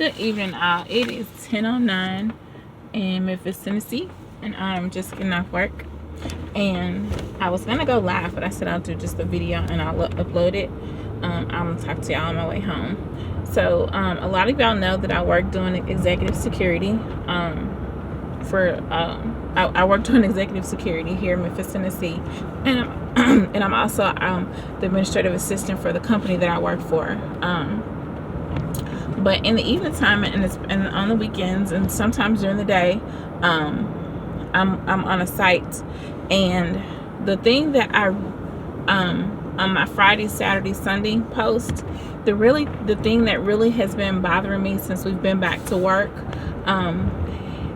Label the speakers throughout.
Speaker 1: Good evening, all. It is 10:09 in Memphis, Tennessee, and I'm just getting off work. And I was gonna go live, but I said I'll do just a video and I'll upload it. I'm gonna talk to y'all on my way home. So a lot of y'all know that I work doing executive security. I work doing executive security here in Memphis, Tennessee, and I'm also the administrative assistant for the company that I work for. But in the evening time and on the weekends and sometimes during the day, I'm on a site. And the thing that I on my Friday, Saturday, Sunday post, the thing that really has been bothering me since we've been back to work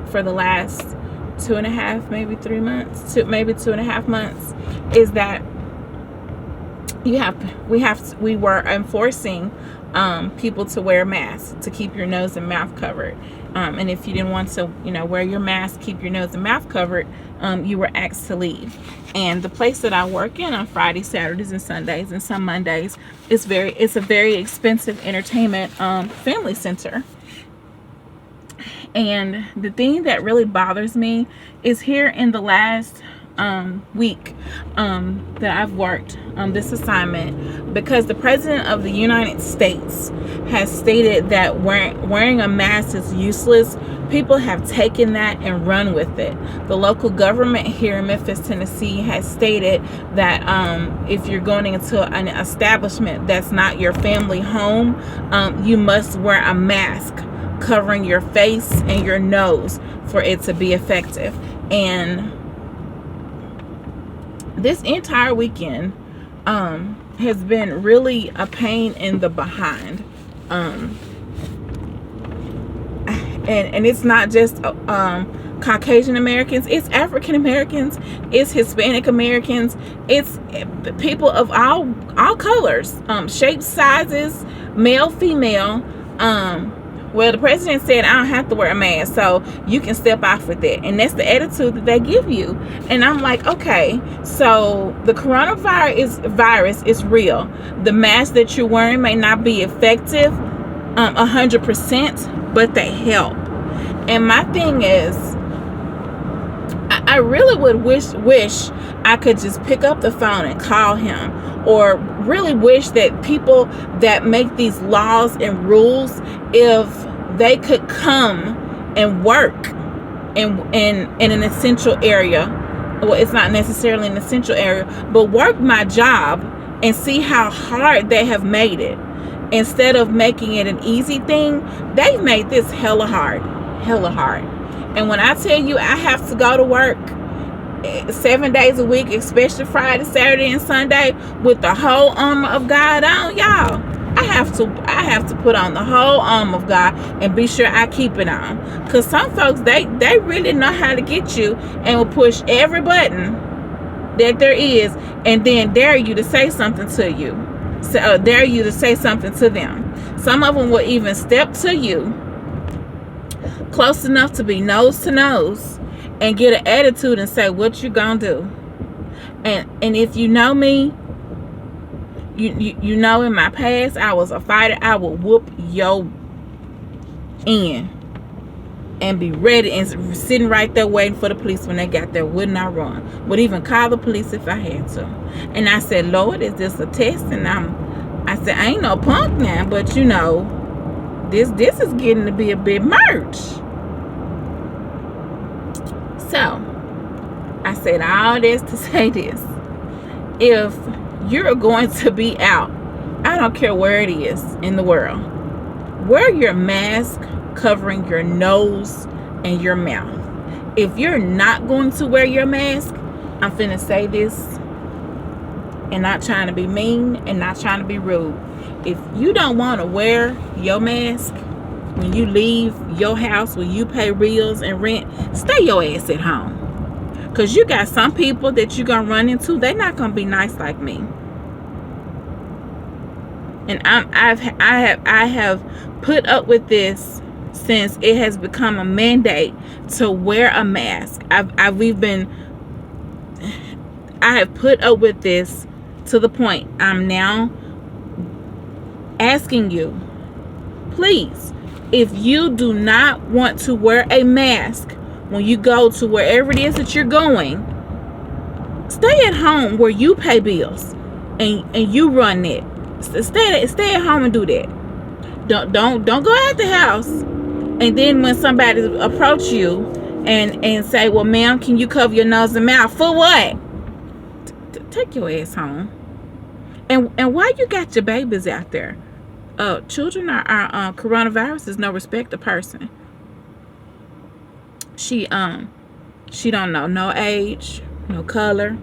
Speaker 1: for the last 2.5, maybe 3 months, maybe 2.5 months, is that we were enforcing people to wear masks to keep your nose and mouth covered. And if you didn't want to, wear your mask, keep your nose and mouth covered, you were asked to leave. And the place that I work in on Fridays, Saturdays, and Sundays, and some Mondays, it's a very expensive entertainment family center. And the thing that really bothers me is here in the last week that I've worked this assignment, because the President of the United States has stated that wearing a mask is useless. People have taken that and run with it. The local government here in Memphis, Tennessee has stated that if you're going into an establishment that's not your family home, you must wear a mask covering your face and your nose for it to be effective. And this entire weekend has been really a pain in the behind. And it's not just Caucasian Americans, it's African Americans, it's Hispanic Americans, it's people of all colors, shapes, sizes, male, female. Well, the president said I don't have to wear a mask, so you can step off with it. And that's the attitude that they give you. And I'm like, okay, so the coronavirus is real. The mask that you're wearing may not be effective 100%, but they help. And my thing is, I really would wish I could just pick up the phone and call him, or really wish that people that make these laws and rules, if they could come and work in an essential area. Well, it's not necessarily an essential area, but work my job and see how hard they have made it. Instead of making it an easy thing, they've made this hella hard. And when I tell you I have to go to work 7 days a week, especially Friday, Saturday, and Sunday, with the whole armor of God on, y'all, I have to put on the whole armor of God and be sure I keep it on. Because some folks, they really know how to get you and will push every button that there is, and then dare you to say something to you. So dare you to say something to them. Some of them will even step to you close enough to be nose to nose and get an attitude and say, what you gonna do? And if you know me, you know in my past I was a fighter. I would whoop your end and be ready and sitting right there waiting for the police when they got there. Would not run. Would even call the police if I had to. And I said, Lord, is this a test? And I said, I ain't no punk now, but this is getting to be a bit merch. So I said all this to say this: if you're going to be out, I don't care where it is in the world, wear your mask covering your nose and your mouth. If you're not going to wear your mask, I'm finna say this, and not trying to be mean and not trying to be rude. If you don't want to wear your mask when you leave your house, when you pay bills and rent, stay your ass at home. Because you got some people that you're going to run into, they're not going to be nice like me. And I have put up with this since it has become a mandate to wear a mask. I have put up with this to the point I'm now asking you, please If you do not want to wear a mask when you go to wherever it is that you're going, stay at home where you pay bills and you run it. Stay at home and do that. Don't go out the house and then when somebody approach you and say, well, ma'am, can you cover your nose and mouth? For what? Take your ass home. And why you got your babies out there? Children are coronavirus is no respect of person. She don't know no age, no color,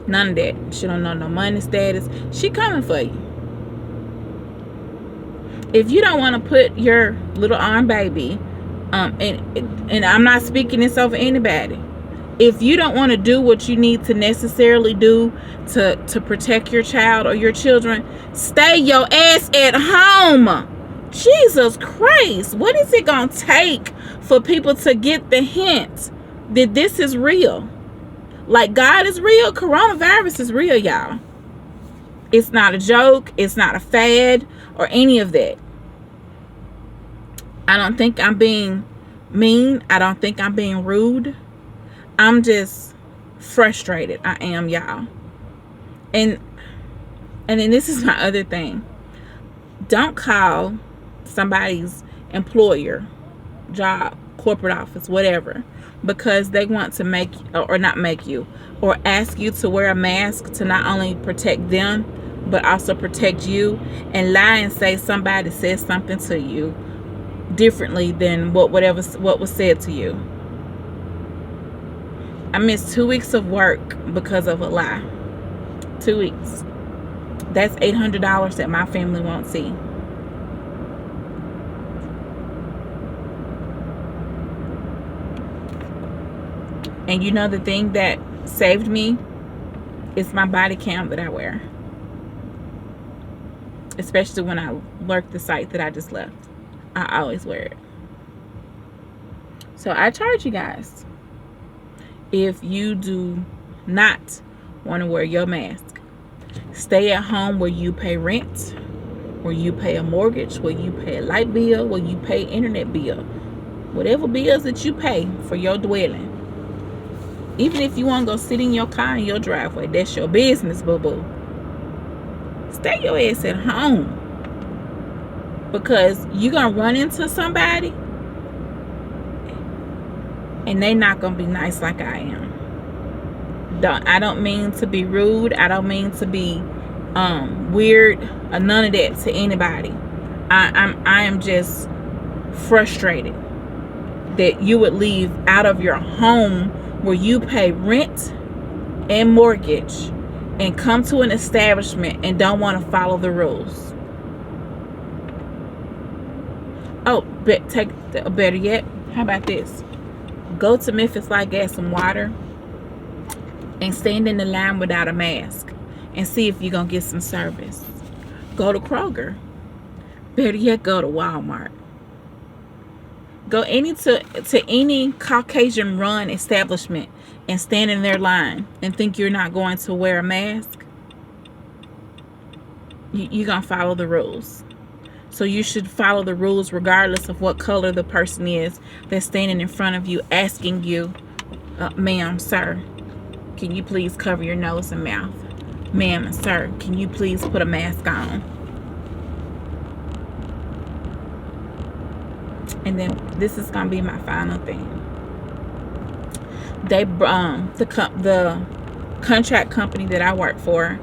Speaker 1: none of that. She don't know no money status. She coming for you. If you don't want to put your little arm baby, and I'm not speaking this over anybody. If you don't want to do what you need to necessarily do to protect your child or your children, stay your ass at home. Jesus Christ, what is it gonna take for people to get the hint that this is real? Like, God is real, coronavirus is real, y'all. It's not a joke, it's not a fad or any of that. I don't think I'm being mean. I don't think I'm being rude. I'm just frustrated. I am, y'all. And then this is my other thing. Don't call somebody's employer, job, corporate office, whatever, because they want to make or not make you or ask you to wear a mask to not only protect them but also protect you, and lie and say somebody said something to you differently than what was said to you. I missed 2 weeks of work because of a lie. 2 weeks. That's $800 that my family won't see. And you know the thing that saved me is my body cam that I wear. Especially when I work the site that I just left. I always wear it. So I charge you guys. If you do not want to wear your mask, stay at home where you pay rent, where you pay a mortgage, where you pay a light bill, where you pay internet bill. Whatever bills that you pay for your dwelling. Even if you want to go sit in your car in your driveway, that's your business, boo-boo. Stay your ass at home. Because you're going to run into somebody and they not going to be nice like I am. I don't mean to be rude. I don't mean to be weird or none of that to anybody. I am just frustrated that you would leave out of your home where you pay rent and mortgage and come to an establishment and don't want to follow the rules. Oh, better yet, how about this? Go to Memphis Light, get some water, and stand in the line without a mask and see if you're going to get some service. Go to Kroger. Better yet, go to Walmart. Go to any Caucasian run establishment and stand in their line and think you're not going to wear a mask. You're going to follow the rules. So you should follow the rules regardless of what color the person is that's standing in front of you asking you, ma'am, sir, can you please cover your nose and mouth? Ma'am and sir, can you please put a mask on? And then this is gonna be my final thing. They the contract company that I work for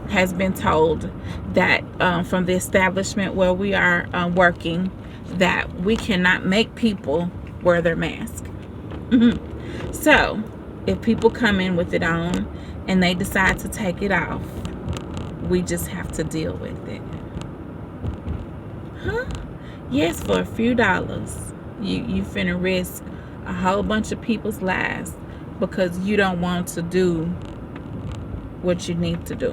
Speaker 1: has been told that from the establishment where we are working, that we cannot make people wear their mask. So if people come in with it on and they decide to take it off, we just have to deal with it. Huh? Yes, for a few dollars, you finna risk a whole bunch of people's lives because you don't want to do what you need to do.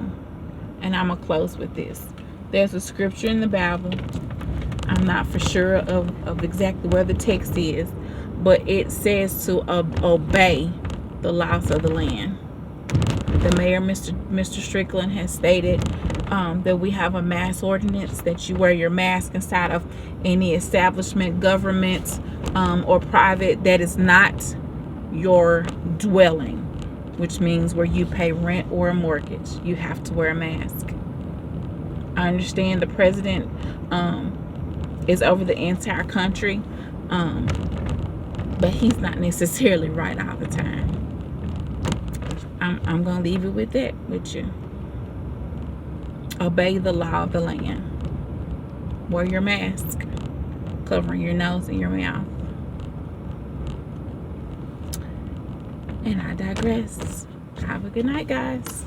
Speaker 1: And I'm gonna close with this. There's a scripture in the Bible. I'm not for sure of exactly where the text is, but it says to obey the laws of the land. The mayor, Mr. Strickland, has stated that we have a mask ordinance that you wear your mask inside of any establishment, government, or private that is not your dwelling, which means where you pay rent or a mortgage. You have to wear a mask. I understand the president is over the entire country, but he's not necessarily right all the time. I'm gonna leave it with that with you. Obey the law of the land. Wear your mask, covering your nose and your mouth. And I digress. Have a good night, guys.